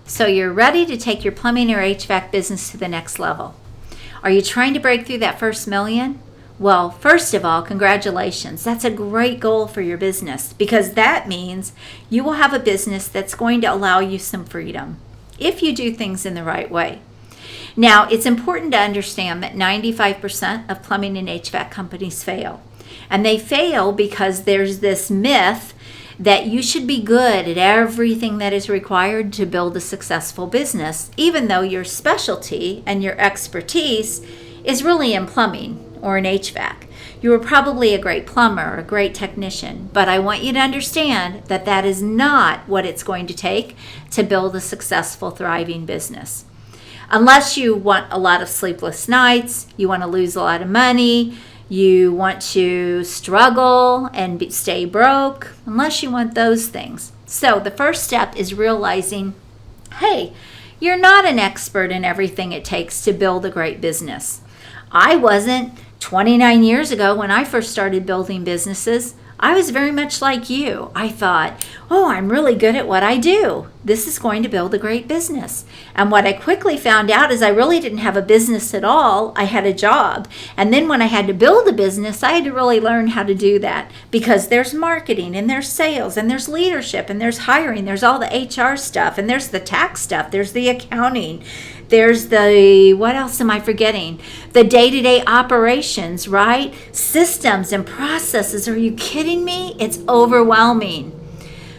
So you're ready to take your plumbing or HVAC business to the next level. Are you trying to break through that first million? Well, first of all, congratulations. That's a great goal for your business because that means you will have a business that's going to allow you some freedom if you do things in the right way. Now, it's important to understand that 95% of plumbing and HVAC companies fail. And they fail because there's this myth that you should be good at everything that is required to build a successful business, even though your specialty and your expertise is really in plumbing or in HVAC. You are probably a great plumber, a great technician, but I want you to understand that that is not what it's going to take to build a successful, thriving business. Unless you want a lot of sleepless nights, you want to lose a lot of money, you want to struggle and stay broke, unless you want those things. So the first step is realizing, hey, you're not an expert in everything it takes to build a great business. I wasn't 29 years ago when I first started building businesses. I was very much like you. I thought, oh, I'm really good at what I do. This is going to build a great business. And what I quickly found out is I really didn't have a business at all. I had a job. And then when I had to build a business, I had to really learn how to do that because there's marketing and there's sales and there's leadership and there's hiring. There's all the HR stuff and there's the tax stuff. There's the accounting. There's what else am I forgetting? The day-to-day operations, right? Systems and processes. Are you kidding me? It's overwhelming.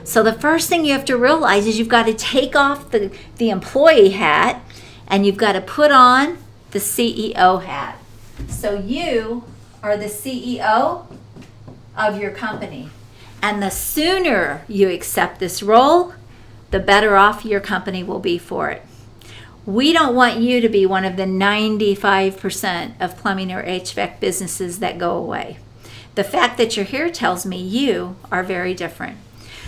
So the first thing you have to realize is you've got to take off the employee hat and you've got to put on the CEO hat. So you are the CEO of your company. And the sooner you accept this role, the better off your company will be for it. We don't want you to be one of the 95% of plumbing or HVAC businesses that go away. The fact that you're here tells me you are very different.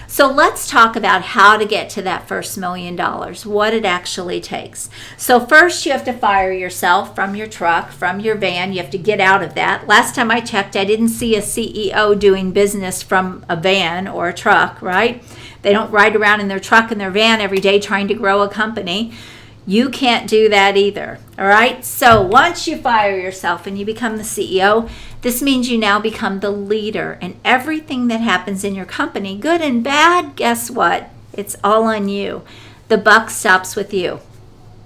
So let's talk about how to get to that first $1 million, what it actually takes. So first you have to fire yourself from your truck, from your van. You have to get out of that. Last time I checked, I didn't see a CEO doing business from a van or a truck, right? They don't ride around in their truck and their van every day trying to grow a company. You can't do that either, all right? So once you fire yourself and you become the CEO, this means you now become the leader. And everything that happens in your company, good and bad, guess what? It's all on you. The buck stops with you.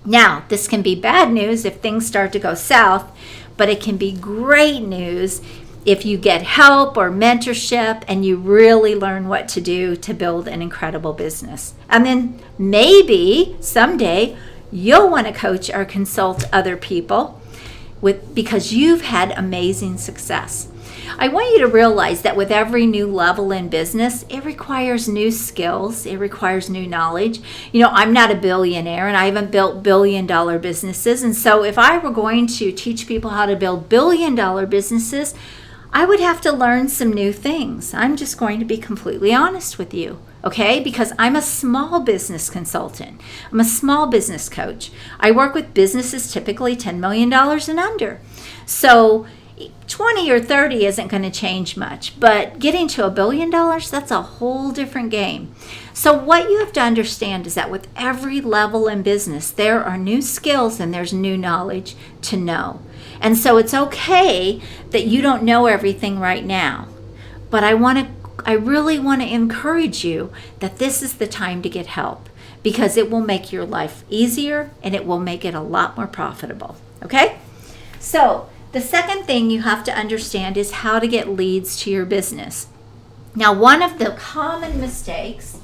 Now, this can be bad news if things start to go south, but it can be great news if you get help or mentorship and you really learn what to do to build an incredible business. And then maybe someday you'll want to coach or consult other people because you've had amazing success. I want you to realize that with every new level in business, it requires new skills. It requires new knowledge. You know, I'm not a billionaire and I haven't built billion-dollar businesses. And so if I were going to teach people how to build billion-dollar businesses, I would have to learn some new things. I'm just going to be completely honest with you. Okay, because I'm a small business consultant. I'm a small business coach. I work with businesses typically $10 million and under. So 20 or 30 isn't going to change much, but getting to $1 billion, that's a whole different game. So what you have to understand is that with every level in business, there are new skills and there's new knowledge to know. And so it's okay that you don't know everything right now, but I really want to encourage you that this is the time to get help because it will make your life easier and it will make it a lot more profitable. Okay? So the second thing you have to understand is how to get leads to your business. Now, one of the common mistakes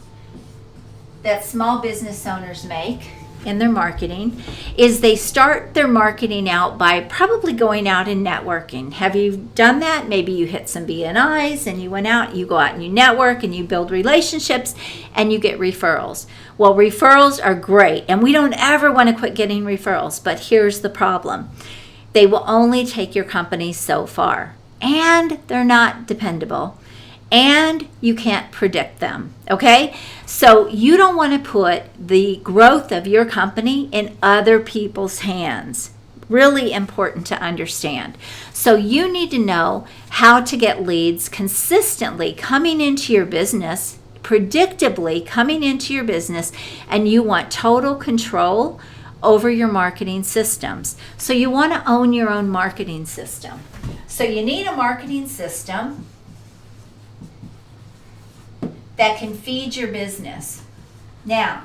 that small business owners make in their marketing is they start their marketing out by probably going out and networking. Have you done that? Maybe you hit some BNIs and you went out, you go out and you network and you build relationships and you get referrals. Well, referrals are great and we don't ever want to quit getting referrals, but here's the problem. They will only take your company so far and they're not dependable. And you can't predict them, okay? So you don't want to put the growth of your company in other people's hands. Really important to understand. So you need to know how to get leads consistently coming into your business predictably coming into your business, and you want total control over your marketing systems. So you want to own your own marketing system. So you need a marketing system that can feed your business. Now,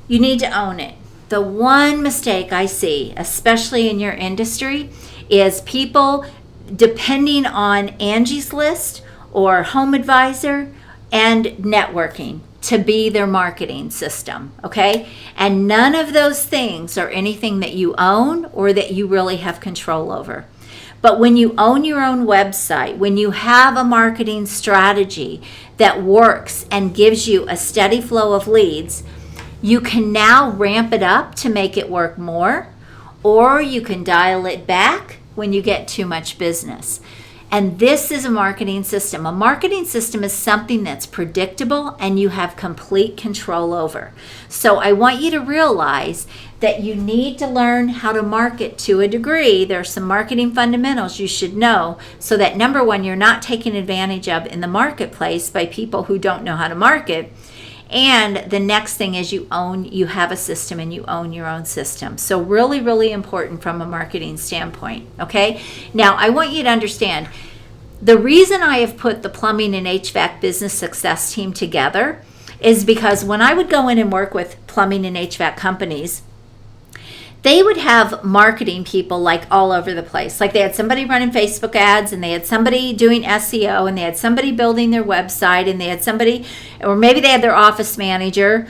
you need to own it. The one mistake I see, especially in your industry, is people depending on Angie's List or Home Advisor and networking to be their marketing system, okay? And none of those things are anything that you own or that you really have control over. But when you own your own website, when you have a marketing strategy that works and gives you a steady flow of leads, you can now ramp it up to make it work more, or you can dial it back when you get too much business. And this is a marketing system. A marketing system is something that's predictable and you have complete control over. So I want you to realize that you need to learn how to market to a degree. There are some marketing fundamentals you should know so that, number one, you're not taken advantage of in the marketplace by people who don't know how to market. And the next thing is you have a system and you own your own system. So really, really important from a marketing standpoint, okay? Now, I want you to understand, the reason I have put the plumbing and HVAC business success team together is because when I would go in and work with plumbing and HVAC companies, they would have marketing people like all over the place. Like they had somebody running Facebook ads, and they had somebody doing SEO, and they had somebody building their website, and they had somebody, or maybe they had their office manager,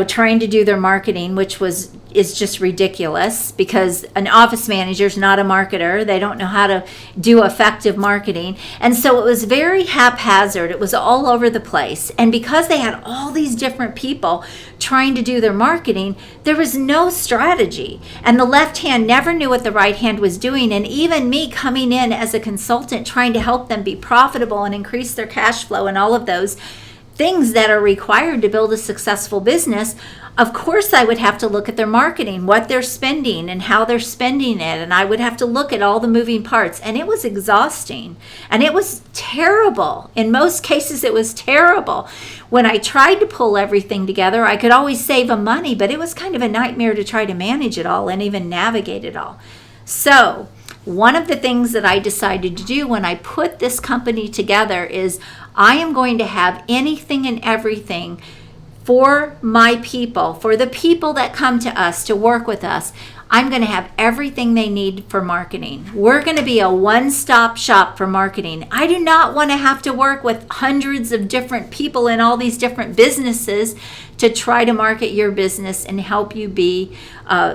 trying to do their marketing, which is just ridiculous because an office manager is not a marketer. They don't know how to do effective marketing. And so it was very haphazard. It was all over the place. And because they had all these different people trying to do their marketing, there was no strategy. And the left hand never knew what the right hand was doing. And even me coming in as a consultant trying to help them be profitable and increase their cash flow and all of those things that are required to build a successful business, of course I would have to look at their marketing, what they're spending and how they're spending it. And I would have to look at all the moving parts. And it was exhausting. And it was terrible. In most cases, it was terrible. When I tried to pull everything together, I could always save them money, but it was kind of a nightmare to try to manage it all and even navigate it all. So one of the things that I decided to do when I put this company together is I am going to have anything and everything for my people, for the people that come to us to work with us. I'm going to have everything they need for marketing. We're going to be a one-stop shop for marketing. I do not want to have to work with hundreds of different people in all these different businesses to try to market your business and help you be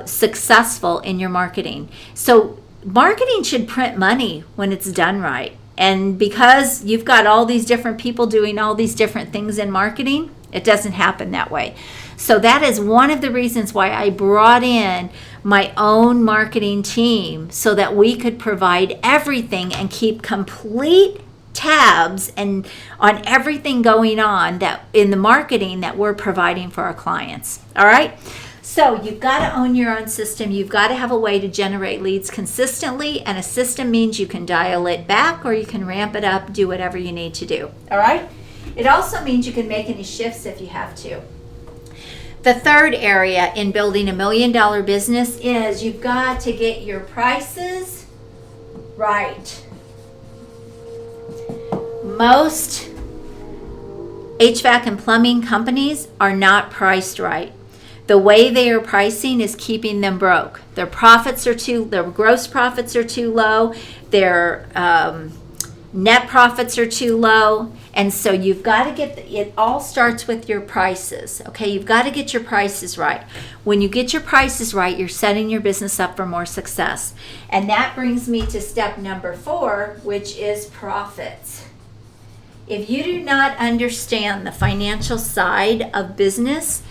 successful in your marketing. So marketing should print money when it's done right. And because you've got all these different people doing all these different things in marketing, it doesn't happen that way. So that is one of the reasons why I brought in my own marketing team so that we could provide everything and keep complete tabs and on everything going on that in the marketing that we're providing for our clients. All right. So you've got to own your own system. You've got to have a way to generate leads consistently, and a system means you can dial it back or you can ramp it up, do whatever you need to do. All right. It also means you can make any shifts if you have to. The third area in building $1 million business is you've got to get your prices right. Most HVAC and plumbing companies are not priced right. The way they are pricing is keeping them broke. Their gross profits are too low. Their net profits are too low. And so you've got to it all starts with your prices, okay? You've got to get your prices right. When you get your prices right, you're setting your business up for more success. And that brings me to step number 4, which is profits. If you do not understand the financial side of business,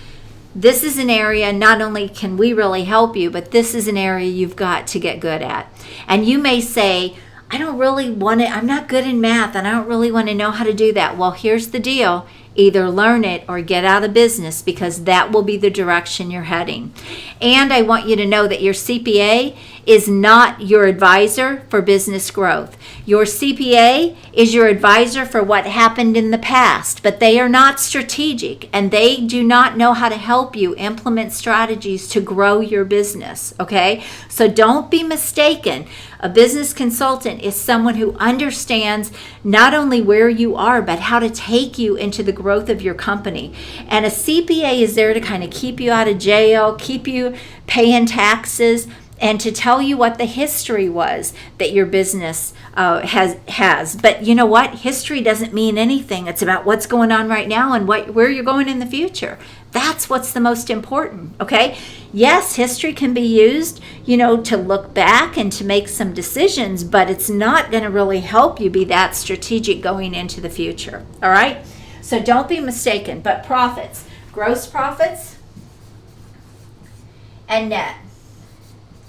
this is an area, not only can we really help you, but this is an area you've got to get good at. And you may say, I don't really want to, I'm not good in math and I don't really want to know how to do that. Well, here's the deal. Either learn it or get out of business, because that will be the direction you're heading. And I want you to know that your CPA is not your advisor for business growth. Your CPA is your advisor for what happened in the past, but they are not strategic and they do not know how to help you implement strategies to grow your business, okay? So don't be mistaken. A business consultant is someone who understands not only where you are, but how to take you into the growth of your company. And a CPA is there to kind of keep you out of jail, keep you paying taxes, and to tell you what the history was that your business has. But you know what? History doesn't mean anything. It's about what's going on right now and where you're going in the future. That's what's the most important, okay? Yes, history can be used, to look back and to make some decisions, but it's not going to really help you be that strategic going into the future, all right? So don't be mistaken. But profits, gross profits and net.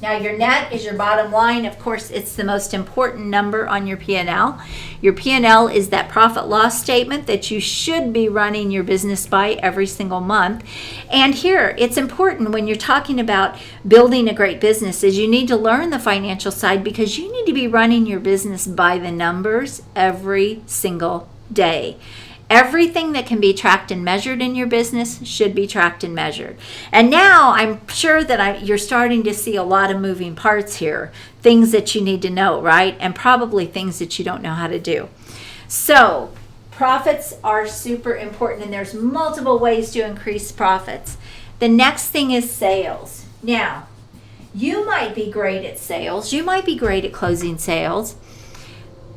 Now, your net is your bottom line. Of course, it's the most important number on your P&L. Your P&L is that profit loss statement that you should be running your business by every single month. And here, it's important when you're talking about building a great business is you need to learn the financial side because you need to be running your business by the numbers every single day. Everything that can be tracked and measured in your business should be tracked and measured. And now I'm sure that you're starting to see a lot of moving parts here, things that you need to know, right? And probably things that you don't know how to do. So profits are super important, and there's multiple ways to increase profits. The next thing is sales. Now, you might be great at sales. You might be great at closing sales.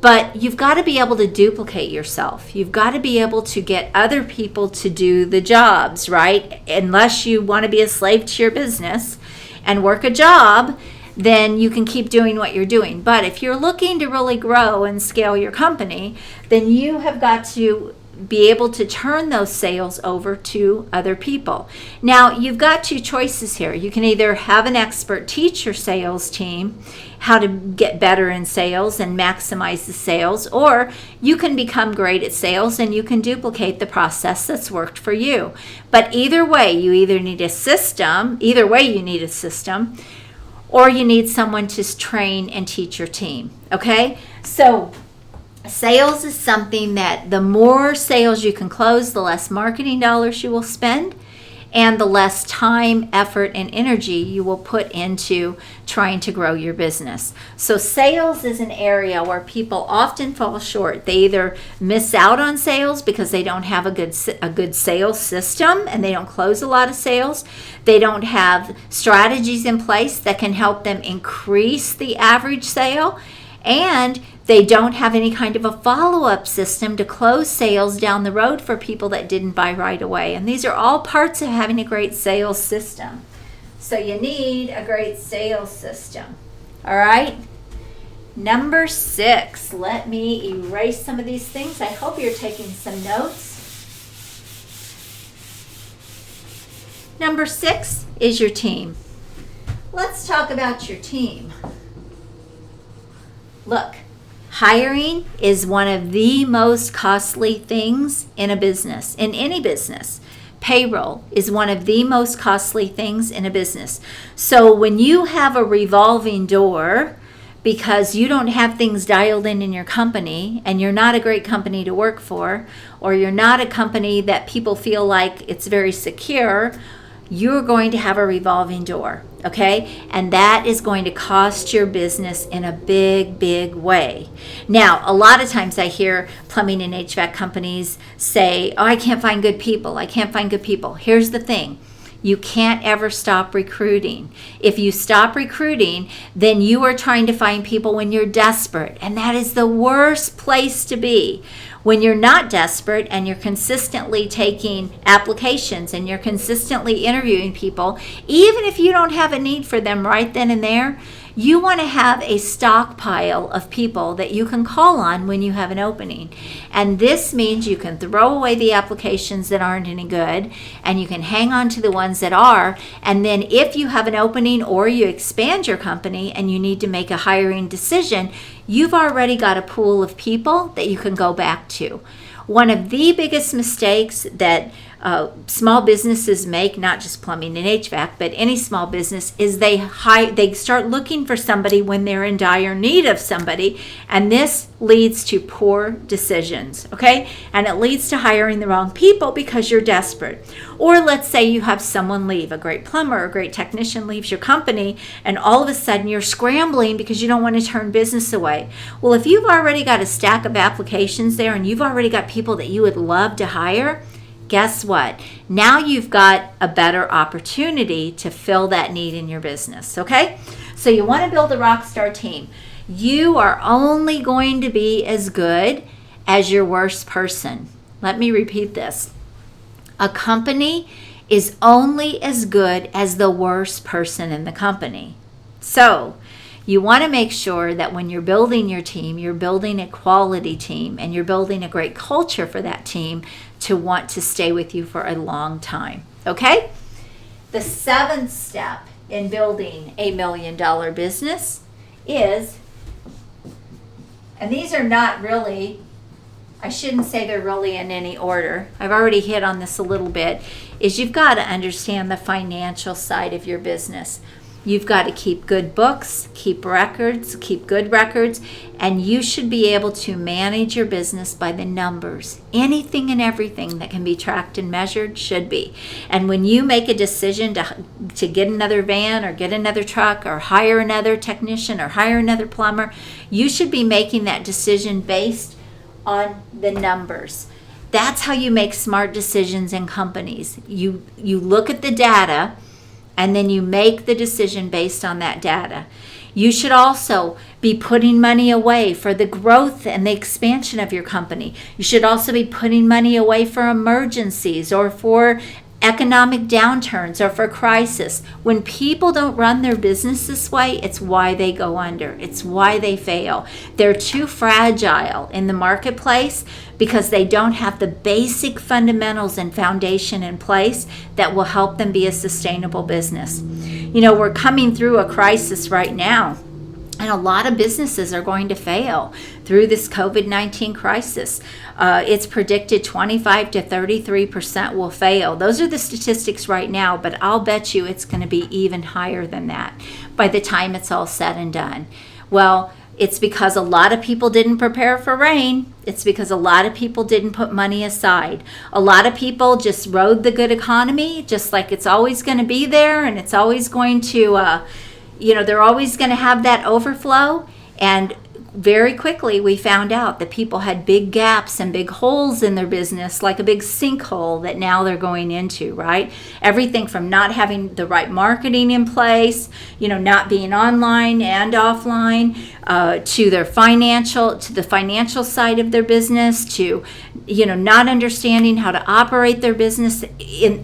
But you've got to be able to duplicate yourself. You've got to be able to get other people to do the jobs, right? Unless you want to be a slave to your business and work a job, then you can keep doing what you're doing. But if you're looking to really grow and scale your company, then you have got to be able to turn those sales over to other people. Now, you've got two choices here. You can either have an expert teach your sales team how to get better in sales and maximize the sales, or you can become great at sales and you can duplicate the process that's worked for you. But either way, you either need a system, or you need someone to train and teach your team, okay? So sales is something that the more sales you can close, the less marketing dollars you will spend, and the less time, effort, and energy you will put into trying to grow your business. So sales is an area where people often fall short. They either miss out on sales because they don't have a good sales system and they don't close a lot of sales. They don't have strategies in place that can help them increase the average sale, and they don't have any kind of a follow-up system to close sales down the road for people that didn't buy right away. And these are all parts of having a great sales system. So you need a great sales system. All right? Number 6. Let me erase some of these things. I hope you're taking some notes. Number 6 is your team. Let's talk about your team. Look, hiring is one of the most costly things in a business, in any business. Payroll is one of the most costly things in a business. So when you have a revolving door because you don't have things dialed in your company and you're not a great company to work for, or you're not a company that people feel like it's very secure, you're going to have a revolving door, okay? And that is going to cost your business in a big, big way. Now, a lot of times I hear plumbing and HVAC companies say, oh, I can't find good people. I can't find good people. Here's the thing. You can't ever stop recruiting. If you stop recruiting, then you are trying to find people when you're desperate. And that is the worst place to be. When you're not desperate and you're consistently taking applications and you're consistently interviewing people, even if you don't have a need for them right then and there, you want to have a stockpile of people that you can call on when you have an opening. And this means you can throw away the applications that aren't any good and you can hang on to the ones that are. And then if you have an opening or you expand your company and you need to make a hiring decision, you've already got a pool of people that you can go back to. One of the biggest mistakes that small businesses make, not just plumbing and HVAC, but any small business, is they start looking for somebody when they're in dire need of somebody, and this leads to poor decisions, okay? And it leads to hiring the wrong people because you're desperate. Or let's say you have someone leave, a great plumber or a great technician leaves your company, and all of a sudden you're scrambling because you don't want to turn business away. Well, if you've already got a stack of applications there and you've already got people that you would love to hire, guess what? Now you've got a better opportunity to fill that need in your business, okay? So you want to build a rock star team. You are only going to be as good as your worst person. Let me repeat this. A company is only as good as the worst person in the company. So you want to make sure that when you're building your team, you're building a quality team and you're building a great culture for that team to want to stay with you for a long time. Okay? The 7th step in building a $1 million business is, and these are not really, I shouldn't say they're really in any order. I've already hit on this a little bit, is you've got to understand the financial side of your business. You've got to keep good books, keep records, keep good records, and you should be able to manage your business by the numbers. Anything and everything that can be tracked and measured should be. And when you make a decision to get another van or get another truck or hire another technician or hire another plumber, you should be making that decision based on the numbers. That's how you make smart decisions in companies. You look at the data, and then you make the decision based on that data. You should also be putting money away for the growth and the expansion of your company. You should also be putting money away for emergencies or for economic downturns or for crisis. When people don't run their business this way, it's why they go under. It's why they fail. They're too fragile in the marketplace because they don't have the basic fundamentals and foundation in place that will help them be a sustainable business. You know, we're coming through a crisis right now, and a lot of businesses are going to fail through this COVID-19 crisis. It's predicted 25 to 33% will fail. Those are the statistics right now, but I'll bet you it's going to be even higher than that by the time it's all said and done. Well, it's because a lot of people didn't prepare for rain. It's because a lot of people didn't put money aside. A lot of people just rode the good economy, just like it's always going to be there, and it's always going to, they're always going to have that overflow. And very quickly we found out that people had big gaps and big holes in their business, like a big sinkhole that now they're going into, right? Everything from not having the right marketing in place, not being online and offline, to the financial side of their business, to, not understanding how to operate their business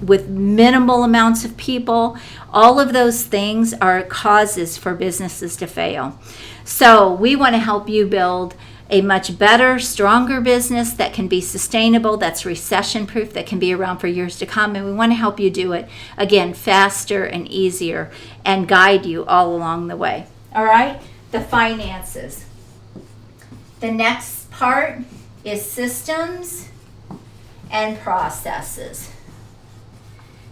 with minimal amounts of people. All of those things are causes for businesses to fail. So we want to help you build a much better, stronger business that can be sustainable, that's recession-proof, that can be around for years to come. And we want to help you do it, again, faster and easier, and guide you all along the way. All right? The finances. The next part is systems and processes.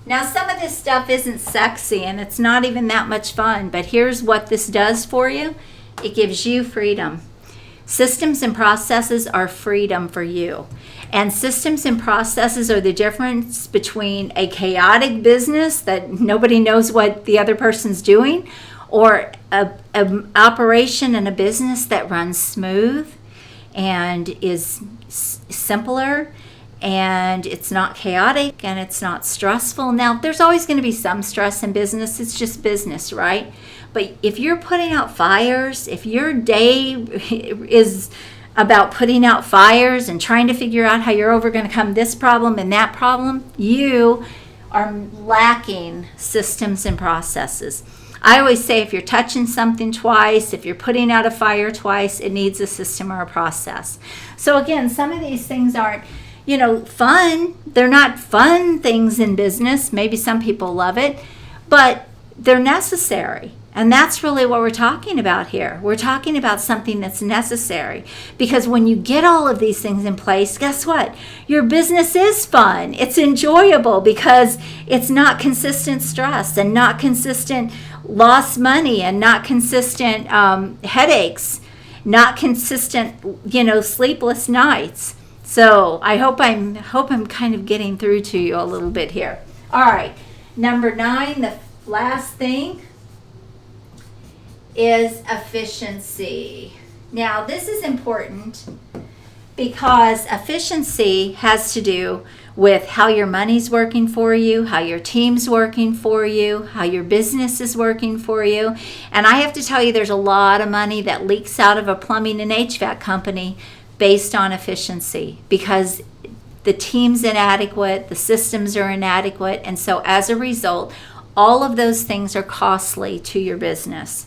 Now, some of this stuff isn't sexy and it's not even that much fun, but here's what this does for you. It gives you freedom. Systems and processes are freedom for you. And systems and processes are the difference between a chaotic business that nobody knows what the other person's doing, or an operation and a business that runs smooth and is simpler, and it's not chaotic and it's not stressful. Now, there's always going to be some stress in business. It's just business, right? But if you're putting out fires, if your day is about putting out fires and trying to figure out how you're overcome this problem and that problem, you are lacking systems and processes. I always say if you're touching something twice, if you're putting out a fire twice, it needs a system or a process. So again, some of these things aren't, fun. They're not fun things in business. Maybe some people love it, but they're necessary. And that's really what we're talking about here. We're talking about something that's necessary, because when you get all of these things in place, guess what? Your business is fun. It's enjoyable because it's not consistent stress and not consistent lost money and not consistent headaches, not consistent, sleepless nights. So I hope I'm kind of getting through to you a little bit here. All right, number 9, the last thing is efficiency. Now, this is important because efficiency has to do with how your money's working for you, how your team's working for you, how your business is working for you. And I have to tell you, there's a lot of money that leaks out of a plumbing and HVAC company based on efficiency, because the team's inadequate, the systems are inadequate, and so as a result, all of those things are costly to your business.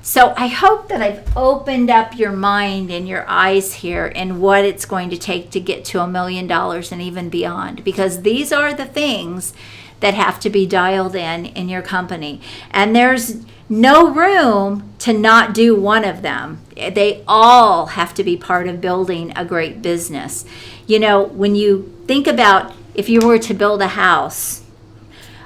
So I hope that I've opened up your mind and your eyes here in what it's going to take to get to $1 million and even beyond, because these are the things that have to be dialed in your company. And there's no room to not do one of them. They all have to be part of building a great business. When you think about if you were to build a house,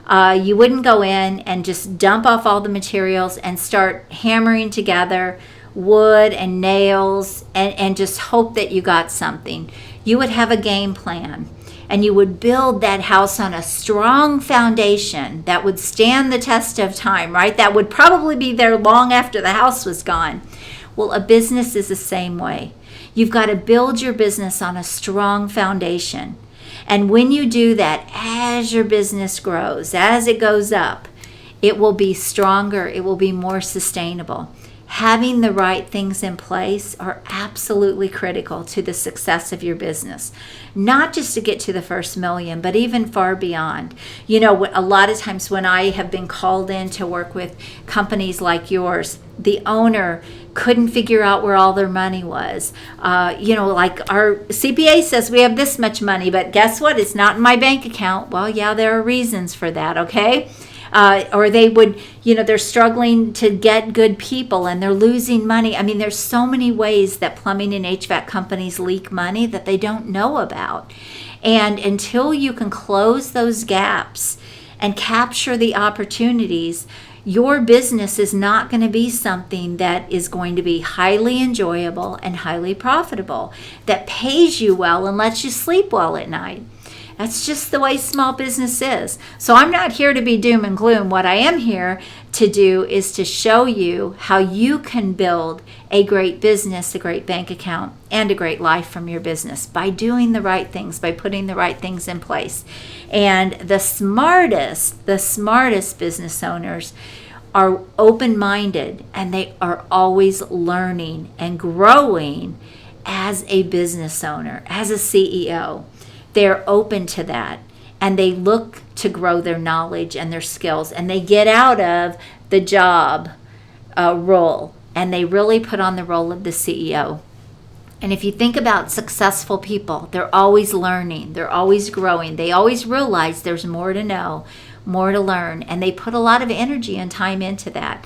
you wouldn't go in and just dump off all the materials and start hammering together wood and nails and just hope that you got something. You would have a game plan, and you would build that house on a strong foundation that would stand the test of time, right? That would probably be there long after the house was gone. Well, a business is the same way. You've got to build your business on a strong foundation. And when you do that, as your business grows, as it goes up, it will be stronger, it will be more sustainable. Having the right things in place are absolutely critical to the success of your business. Not just to get to the first million, but even far beyond. A lot of times when I have been called in to work with companies like yours, the owner couldn't figure out where all their money was. Like our CPA says we have this much money, but guess what? It's not in my bank account. Well, yeah, there are reasons for that, okay? Or they would, they're struggling to get good people and they're losing money. I mean, there's so many ways that plumbing and HVAC companies leak money that they don't know about. And until you can close those gaps and capture the opportunities, your business is not going to be something that is going to be highly enjoyable and highly profitable, that pays you well and lets you sleep well at night. That's just the way small business is. So I'm not here to be doom and gloom. What I am here to do is to show you how you can build a great business, a great bank account, and a great life from your business by doing the right things, by putting the right things in place. And the smartest business owners are open-minded, and they are always learning and growing as a business owner, as a CEO. They're open to that, and they look to grow their knowledge and their skills, and they get out of the job role, and they really put on the role of the CEO. And if you think about successful people, they're always learning, they're always growing, they always realize there's more to know, more to learn, and they put a lot of energy and time into that.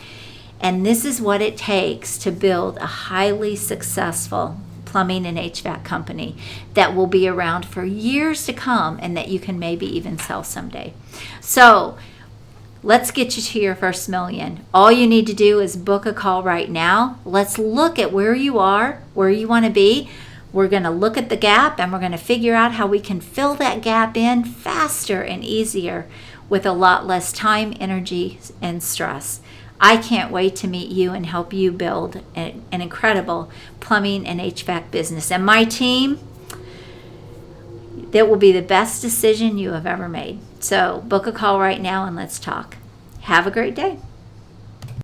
And this is what it takes to build a highly successful plumbing and HVAC company that will be around for years to come and that you can maybe even sell someday. So let's get you to your first million. All you need to do is book a call right now. Let's look at where you are, where you want to be. We're going to look at the gap, and we're going to figure out how we can fill that gap in faster and easier with a lot less time, energy, and stress. I can't wait to meet you and help you build an incredible plumbing and HVAC business. And my team, that will be the best decision you have ever made. So book a call right now and let's talk. Have a great day.